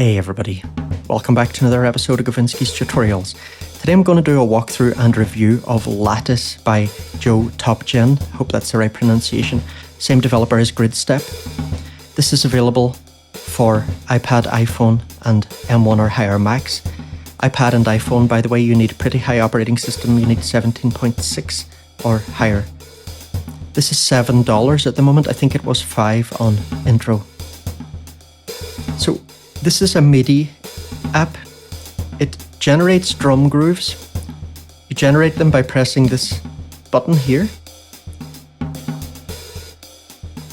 Hey everybody, welcome back to another episode of Gavinsky's Tutorials. Today I'm going to do a walkthrough and review of Lattis by Joe Topgen. Hope that's the right pronunciation. Same developer as GridStep. This is available for iPad, iPhone and M1 or higher Macs. iPad and iPhone, by the way, you need a pretty high operating system. You need 17.6 or higher. This is $7 at the moment. I think it was $5 on intro. So this is a MIDI app. It generates drum grooves. You generate them by pressing this button here.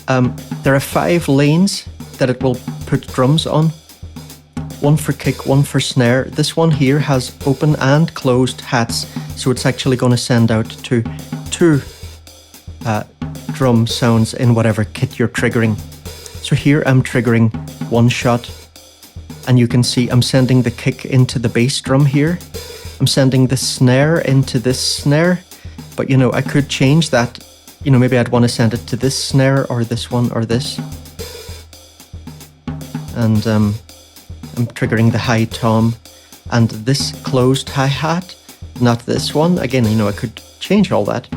There are 5 lanes that it will put drums on. One for kick, one for snare. This one here has open and closed hats, so it's actually going to send out to 2 drum sounds in whatever kit you're triggering. So here I'm triggering one shot, and you can see I'm sending the kick into the bass drum here. I'm sending the snare into this snare, but I could change that. Maybe I'd want to send it to this snare or this one or this. And I'm triggering the high tom and this closed hi-hat, not this one. Again, I could change all that.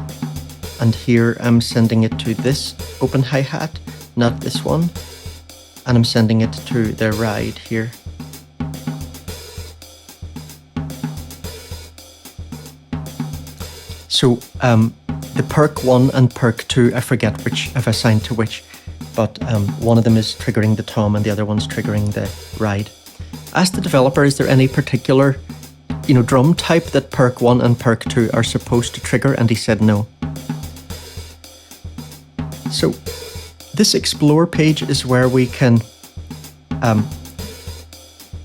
And here I'm sending it to this open hi-hat, not this one. And I'm sending it to the ride here. So the perk 1 and perk 2, I forget which I've assigned to which, but one of them is triggering the tom and the other one's triggering the ride. Asked the developer, is there any particular drum type that perk 1 and perk 2 are supposed to trigger, and he said no. So this explore page is where we can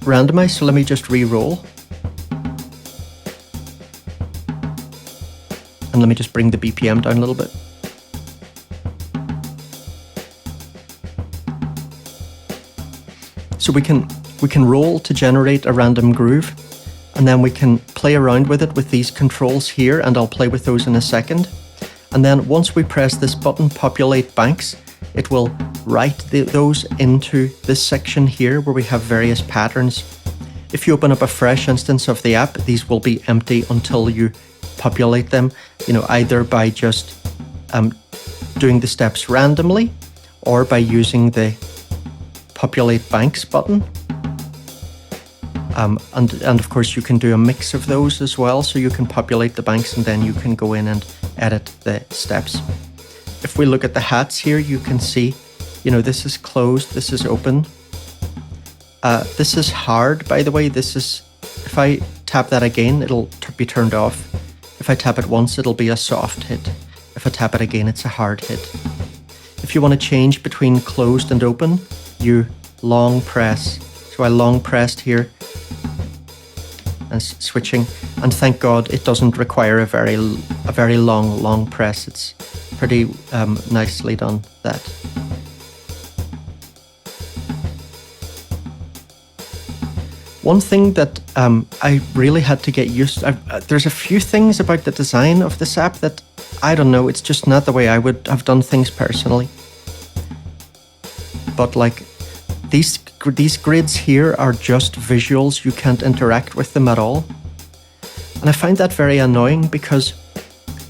randomize. So let me just re-roll. And let me just bring the BPM down a little bit. So we can roll to generate a random groove, and then we can play around with it with these controls here, and I'll play with those in a second. And then once we press this button, populate banks, it will write those into this section here where we have various patterns. If you open up a fresh instance of the app, these will be empty until you populate them, either by just doing the steps randomly or by using the populate banks button. And of course you can do a mix of those as well, so you can populate the banks and then you can go in and edit the steps. If we look at the hats here, you can see, this is closed, this is open. This is hard, by the way. This is, if I tap that again, it'll be turned off. If I tap it once, it'll be a soft hit. If I tap it again, it's a hard hit. If you want to change between closed and open, you long press. So I long pressed here and switching, and thank God it doesn't require a very long press. It's pretty nicely done, that. One thing that I really had to get used to, there's a few things about the design of this app that, I don't know, it's just not the way I would have done things personally. But like, these grids here are just visuals. You can't interact with them at all. And I find that very annoying, because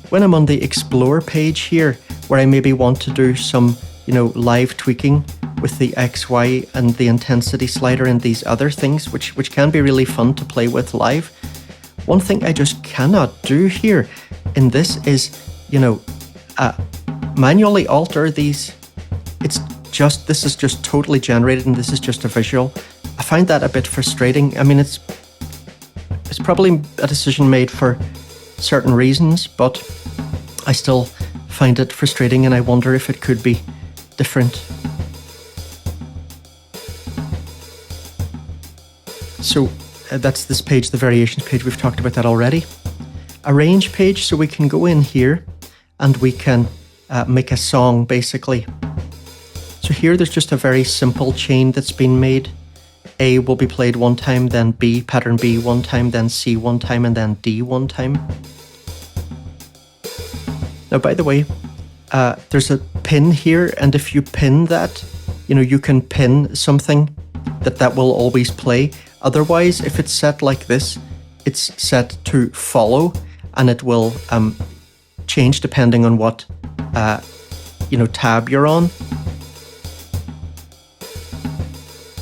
when I'm on the explore page here, where I maybe want to do some, live tweaking with the X, Y, and the intensity slider and these other things, which can be really fun to play with live. One thing I just cannot do here in this is, manually alter these. This is just totally generated, and this is just a visual. I find that a bit frustrating. I mean, it's probably a decision made for certain reasons, but I still find it frustrating, and I wonder if it could be different. So that's this page, the variations page. We've talked about that already. Arrange page, so we can go in here and we can make a song, basically. So here there's just a very simple chain that's been made. A will be played one time, then B, pattern B one time, then C one time, and then D one time. Now, by the way, there's a pin here, and if you pin that, you can pin something that will always play. Otherwise, if it's set like this, it's set to follow, and it will change depending on what tab you're on.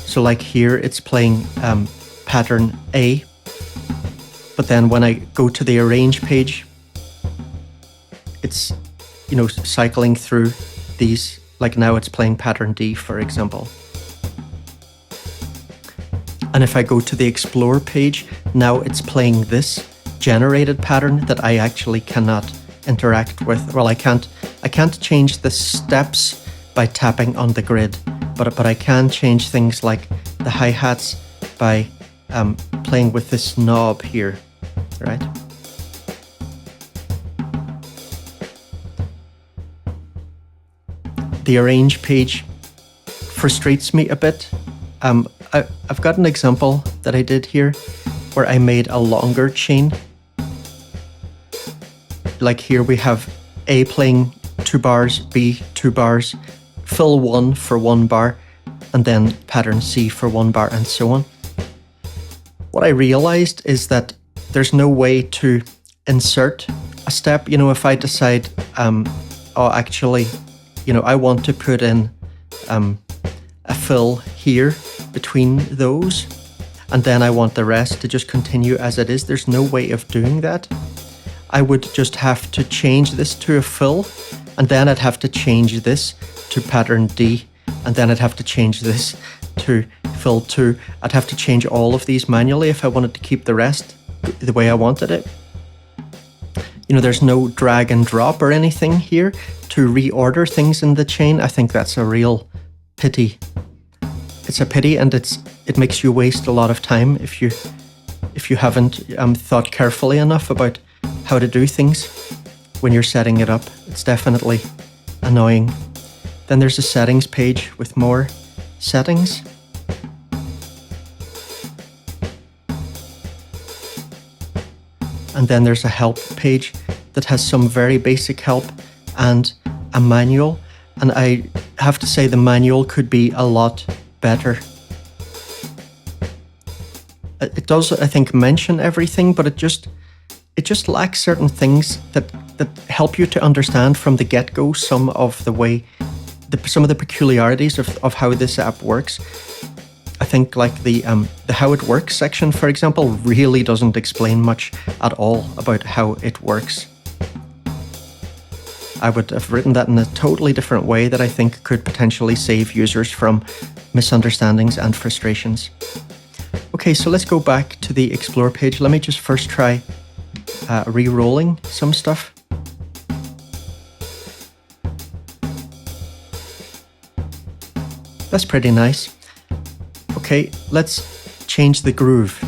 So like here, it's playing pattern A, but then when I go to the arrange page, it's cycling through these. Like now it's playing pattern D, for example. And if I go to the explore page, now it's playing this generated pattern that I actually cannot interact with. Well, I can't change the steps by tapping on the grid, but I can change things like the hi-hats by playing with this knob here, right? The arrange page frustrates me a bit. I've got an example that I did here where I made a longer chain. Like here we have A playing 2 bars, B 2 bars, fill 1 for 1 bar, and then pattern C for 1 bar, and so on. What I realized is that there's no way to insert a step. If I decide, actually, I want to put in a fill here between those, and then I want the rest to just continue as it is. There's no way of doing that. I would just have to change this to a fill, and then I'd have to change this to pattern D, and then I'd have to change this to fill 2. I'd have to change all of these manually if I wanted to keep the rest the way I wanted it. There's no drag and drop or anything here to reorder things in the chain. I think that's a real pity. It's a pity, and it makes you waste a lot of time if you haven't thought carefully enough about how to do things when you're setting it up. It's definitely annoying. Then there's a settings page with more settings. And then there's a help page that has some very basic help and a manual. And I have to say the manual could be a lot better. It does, I think, mention everything, but it just lacks certain things that help you to understand from the get-go some of the peculiarities of how this app works. I think like the how it works section, for example, really doesn't explain much at all about how it works. I would have written that in a totally different way that I think could potentially save users from misunderstandings and frustrations. Okay, so let's go back to the Explore page. Let me just first try re-rolling some stuff. That's pretty nice. Okay, let's change the groove.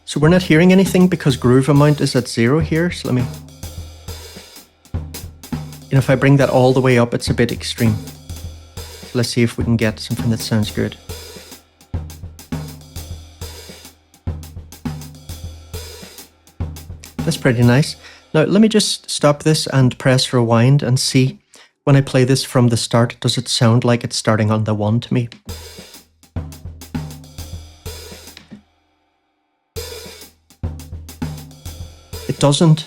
So we're not hearing anything because groove amount is at 0 here. So let me, if I bring that all the way up, it's a bit extreme. So let's see if we can get something that sounds good. That's pretty nice. Now let me just stop this and press rewind and see when I play this from the start, does it sound like it's starting on the 1 to me? It doesn't,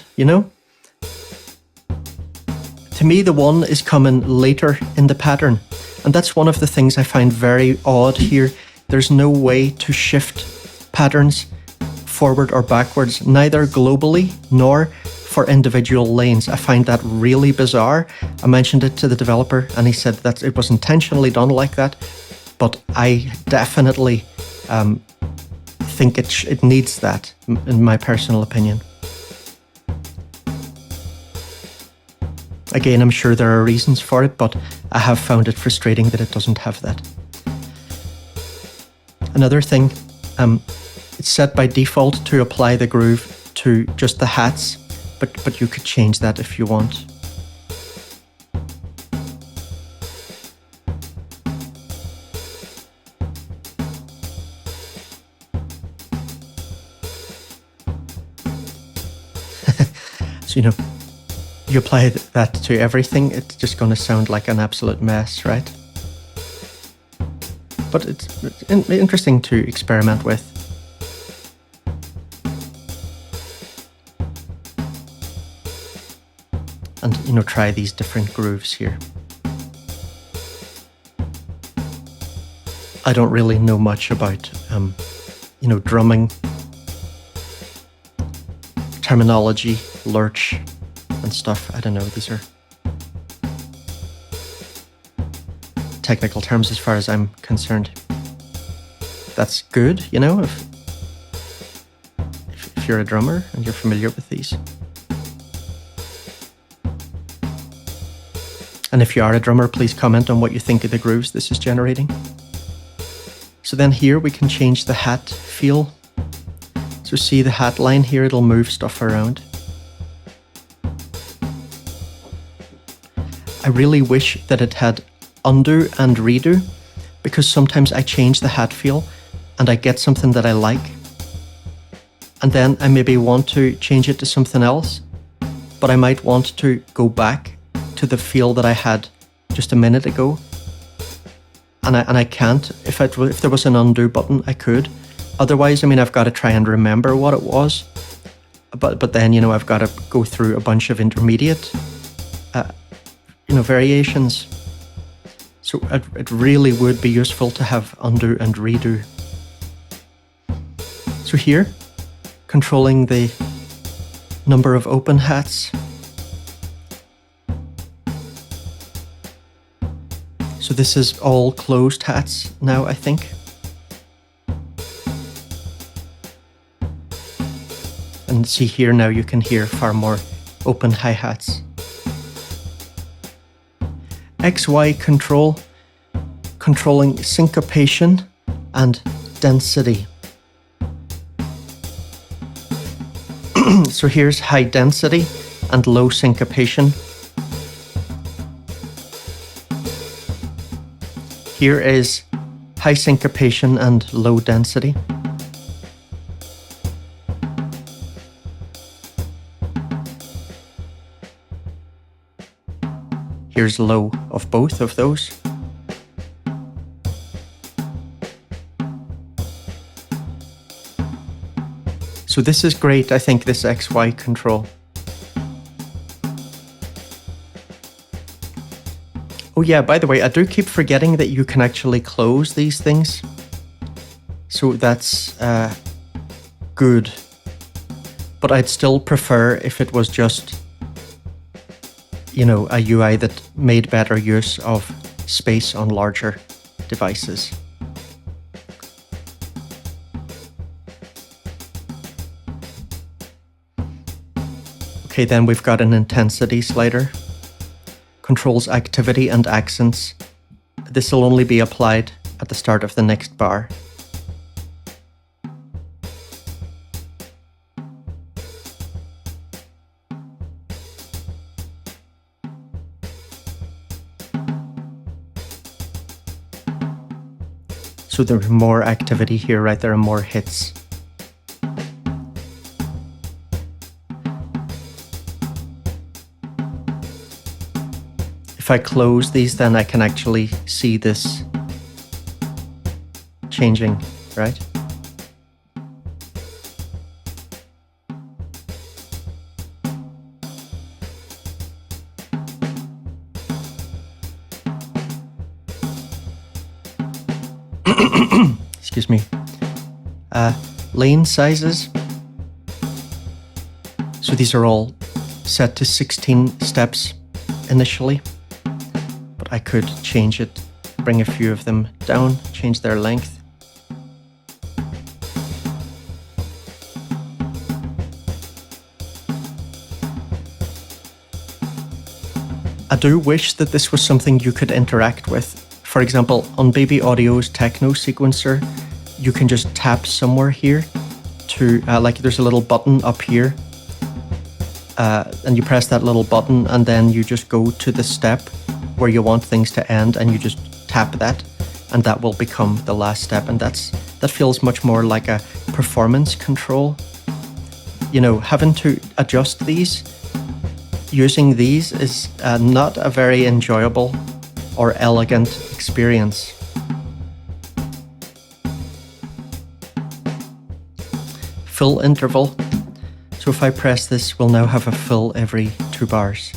To me, the 1 is coming later in the pattern. And that's one of the things I find very odd here. There's no way to shift patterns forward or backwards, neither globally nor for individual lanes. I find that really bizarre. I mentioned it to the developer and he said that it was intentionally done like that, but I definitely think it needs that, in my personal opinion. Again, I'm sure there are reasons for it, but I have found it frustrating that it doesn't have that. Another thing, it's set by default to apply the groove to just the hats, but you could change that if you want. So, you apply that to everything, it's just going to sound like an absolute mess, right? but it's interesting to experiment with. And, you know, try these different grooves here. I don't really know much about, you know, drumming terminology, lurch and stuff. I don't know, these are technical terms as far as I'm concerned. That's good, you know, if you're a drummer and you're familiar with these. And if you are a drummer, please comment on what you think of the grooves this is generating. So then here we can change the hat feel. So see the hat line here, it'll move stuff around. I really wish that it had undo and redo, because sometimes I change the hat feel and I get something that I like. And then I maybe want to change it to something else, but I might want to go back to the feel that I had just a minute ago. And I can't. If there was an undo button, I could. Otherwise, I mean, I've got to try and remember what it was. But then, you know, I've got to go through a bunch of intermediate, you know, variations. So it really would be useful to have undo and redo. So here, controlling the number of open hats. So this is all closed hats now, I think. And see here now you can hear far more open hi-hats. XY control, controlling syncopation and density. So here's high density and low syncopation. Here is high syncopation and low density. Here's low of both of those. So this is great, I think, this XY control. Oh yeah, by the way, I do keep forgetting that you can actually close these things. So that's good. But I'd still prefer if it was just, you know, a UI that made better use of space on larger devices. Okay, then we've got an intensity slider. Controls activity and accents. This will only be applied at the start of the next bar. So there's more activity here, right? There are more hits. If I close these, then I can actually see this changing, right? Excuse me. Lane sizes. So these are all set to 16 steps initially. I could change it, bring a few of them down, change their length. I do wish that this was something you could interact with. For example, on Baby Audio's techno sequencer, you can just tap somewhere here to, like there's a little button up here, and you press that little button and then you just go to the step where you want things to end and you just tap that and that will become the last step, and that feels much more like a performance control. You know, having to adjust these, using these is not a very enjoyable or elegant experience. fill interval. So if I press this, we'll now have a fill every 2 bars.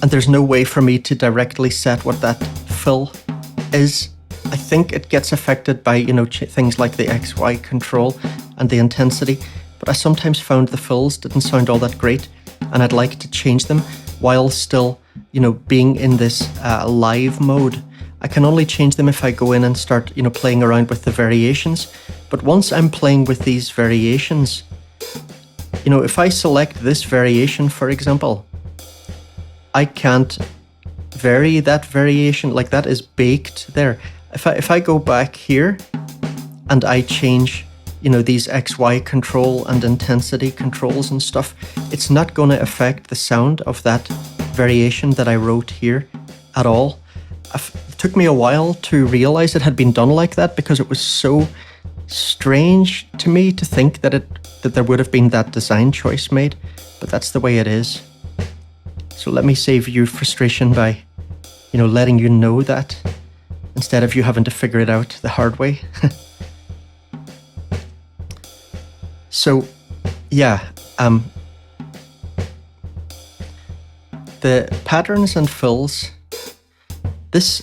And there's no way for me to directly set what that fill is. I think it gets affected by, things like the XY control and the intensity, but I sometimes found the fills didn't sound all that great, and I'd like to change them while still, being in this live mode. I can only change them if I go in and start, playing around with the variations. But once I'm playing with these variations, if I select this variation, for example, I can't vary that variation, like that is baked there. If I go back here and I change, these XY control and intensity controls and stuff, it's not going to affect the sound of that variation that I wrote here at all. It took me a while to realize it had been done like that, because it was so strange to me to think that there would have been that design choice made, but that's the way it is. So let me save you frustration by, letting you know that, instead of you having to figure it out the hard way. So, yeah, the patterns and fills, this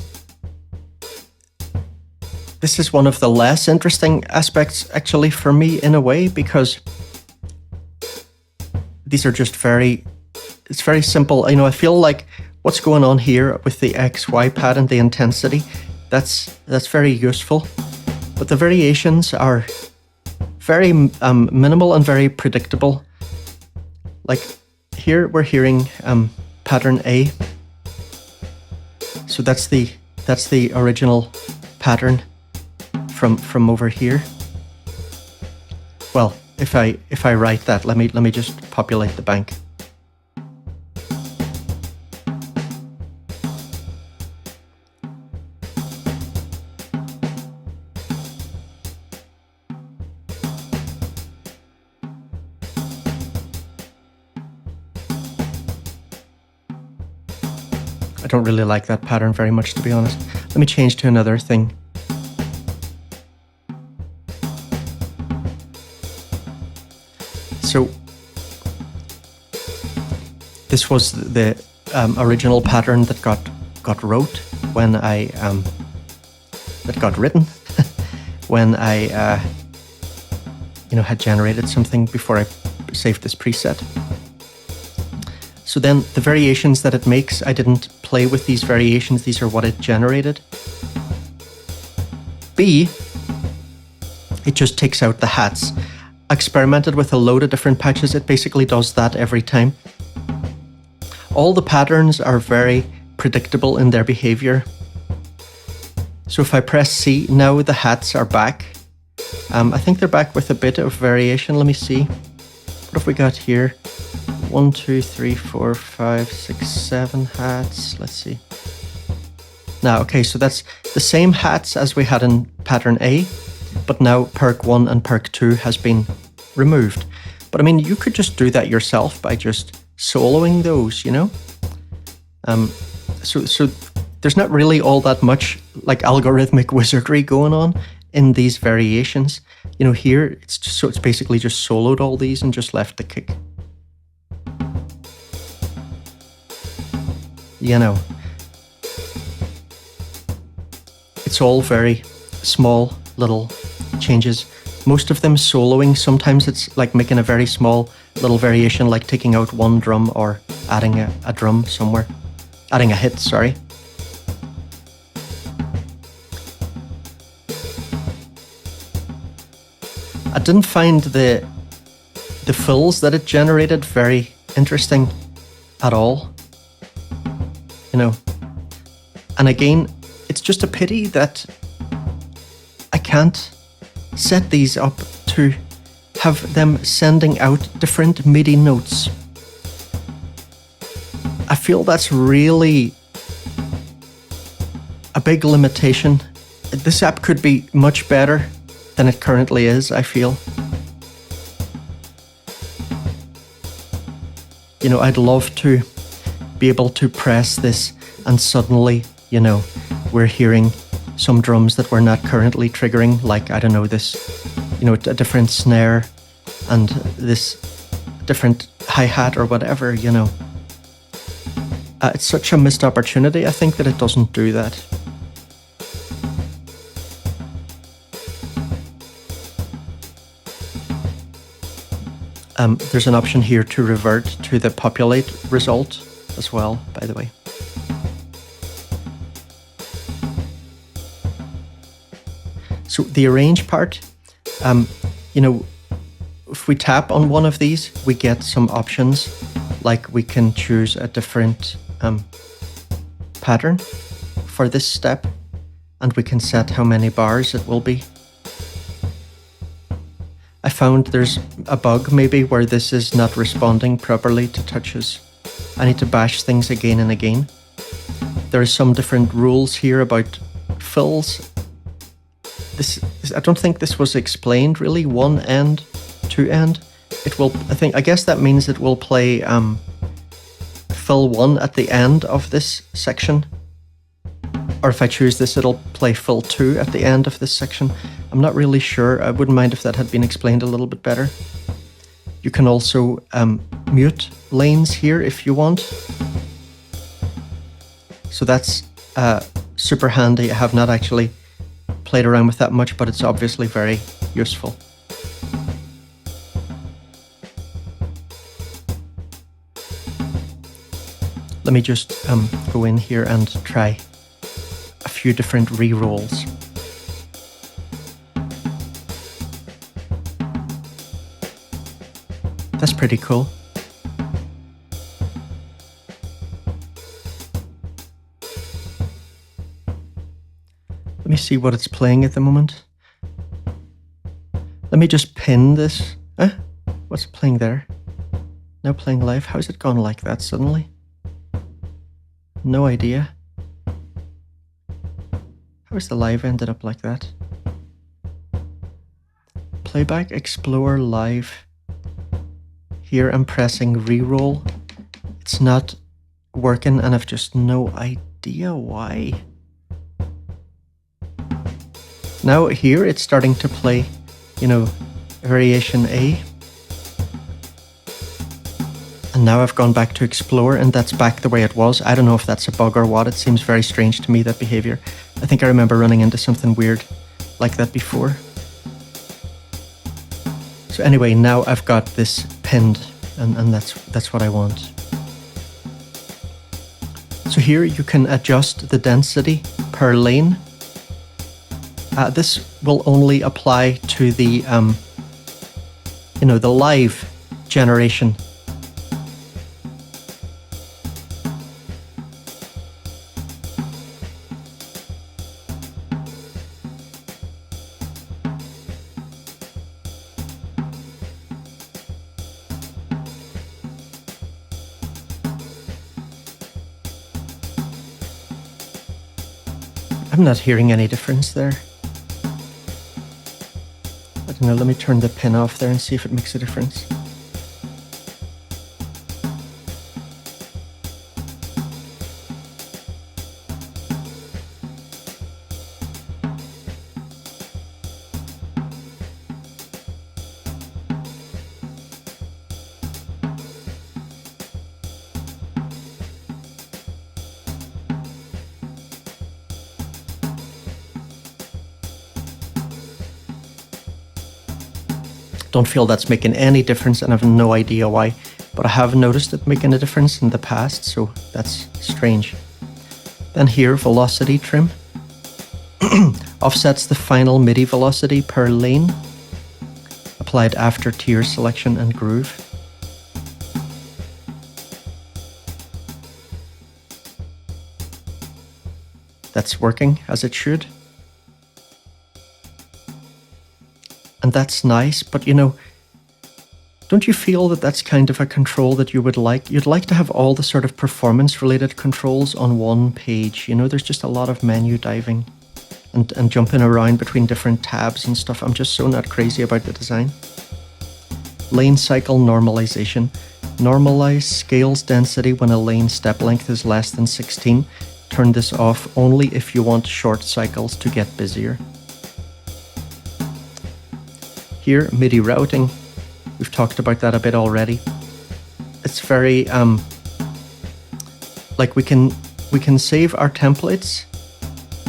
is one of the less interesting aspects, actually, for me, in a way, because these are just it's very simple. I feel like what's going on here with the XY pad and the intensity, that's very useful. But the variations are very minimal and very predictable. Like here we're hearing pattern A. So that's the original pattern from over here. Well, if I write that, let me just populate the bank. I don't really like that pattern very much, to be honest. Let me change to another thing. So this was the original pattern that got wrote when that got written when I had generated something before I saved this preset. So then the variations that it makes, I didn't play with these variations. These are what it generated. B, it just takes out the hats. I experimented with a load of different patches. It basically does that every time. All the patterns are very predictable in their behavior. So if I press C, now the hats are back. I think they're back with a bit of variation. Let me see. What have we got here? 1, 2, 3, 4, 5, 6, 7 hats. Let's see. Now, okay, so that's the same hats as we had in pattern A, but now perk 1 and perk 2 has been removed. But I mean, you could just do that yourself by just soloing those, So there's not really all that much like algorithmic wizardry going on in these variations. Here it's basically just soloed all these and just left the kick. It's all very small little changes. Most of them soloing. Sometimes it's like making a very small little variation, like taking out one drum or adding a drum somewhere. Adding a hit, sorry. I didn't find the fills that it generated very interesting at all. And again, it's just a pity that I can't set these up to have them sending out different MIDI notes. I feel that's really a big limitation. This app could be much better than it currently is, I feel. I'd love to be able to press this and suddenly, you know, we're hearing some drums that we're not currently triggering, like, I don't know, this, you know, a different snare and this different hi-hat or whatever, you know. It's such a missed opportunity, I think, that it doesn't do that. There's an option here to revert to the populate result as well, by the way. So the arrange part, you know, if we tap on one of these, we get some options, like we can choose a different pattern for this step, and we can set how many bars it will be. I found there's a bug maybe where this is not responding properly to touches. I need to bash things again and again. There are some different rules here about fills. I don't think this was explained really. 1 end, 2 end. It will, I guess that means it will play fill 1 at the end of this section. Or if I choose this, it'll play fill 2 at the end of this section. I'm not really sure. I wouldn't mind if that had been explained a little bit better. You can also mute lanes here if you want. So that's super handy. I have not actually played around with that much, but it's obviously very useful. Let me just go in here and try a few different re-rolls. That's pretty cool. Let me see what it's playing at the moment. Let me just pin this. What's it playing there? Now playing live. How's it gone like that suddenly? No idea. How's the live ended up like that? Playback, explore, live. Here I'm pressing re-roll. It's not working and I've just no idea why. Now here it's starting to play, you know, variation A. And now I've gone back to explore and that's back the way it was. I don't know if that's a bug or what. It seems very strange to me, that behavior. I think I remember running into something weird like that before. So anyway, now I've got this pinned and that's what I want. So here you can adjust the density per lane. This will only apply to the, you know, the live generation. I'm not hearing any difference there. I don't know, let me turn the pin off there and see if it makes a difference. Don't feel that's making any difference and I have no idea why, but I have noticed it making a difference in the past, so that's strange. Then here, velocity trim. Offsets the final MIDI velocity per lane, applied after tier selection and groove. That's working as it should. And that's nice, but you know, don't you feel that that's kind of a control that you would like? You'd like to have all the sort of performance-related controls on one page. You know, there's just a lot of menu diving and jumping around between different tabs and stuff. I'm just so not crazy about the design. Lane cycle normalization. Normalize scales density when a lane step length is less than 16. turn this off only if you want short cycles to get busier. Here, MIDI routing, we've talked about that a bit already. It's very, like we can save our templates,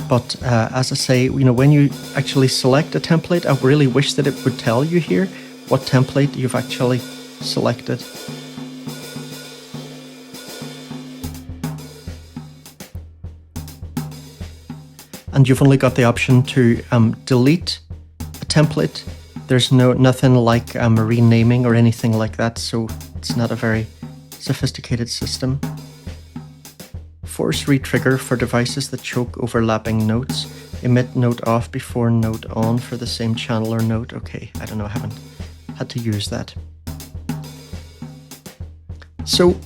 but as I say, you know, when you actually select a template, I really wish that it would tell you here what template you've actually selected. And you've only got the option to delete a template. There's nothing like renaming or anything like that, so it's not a very sophisticated system. Force retrigger for devices that choke overlapping notes. Emit note off before note on for the same channel or note. Okay, I don't know, I haven't had to use that. So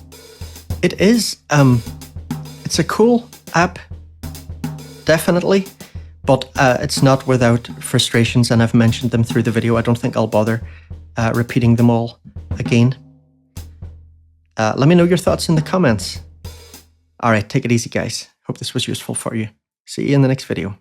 it is, it's a cool app, definitely, but it's not without frustrations, and I've mentioned them through the video. I don't think I'll bother repeating them all again. Let me know your thoughts in the comments. All right, take it easy, guys. Hope this was useful for you. See you in the next video.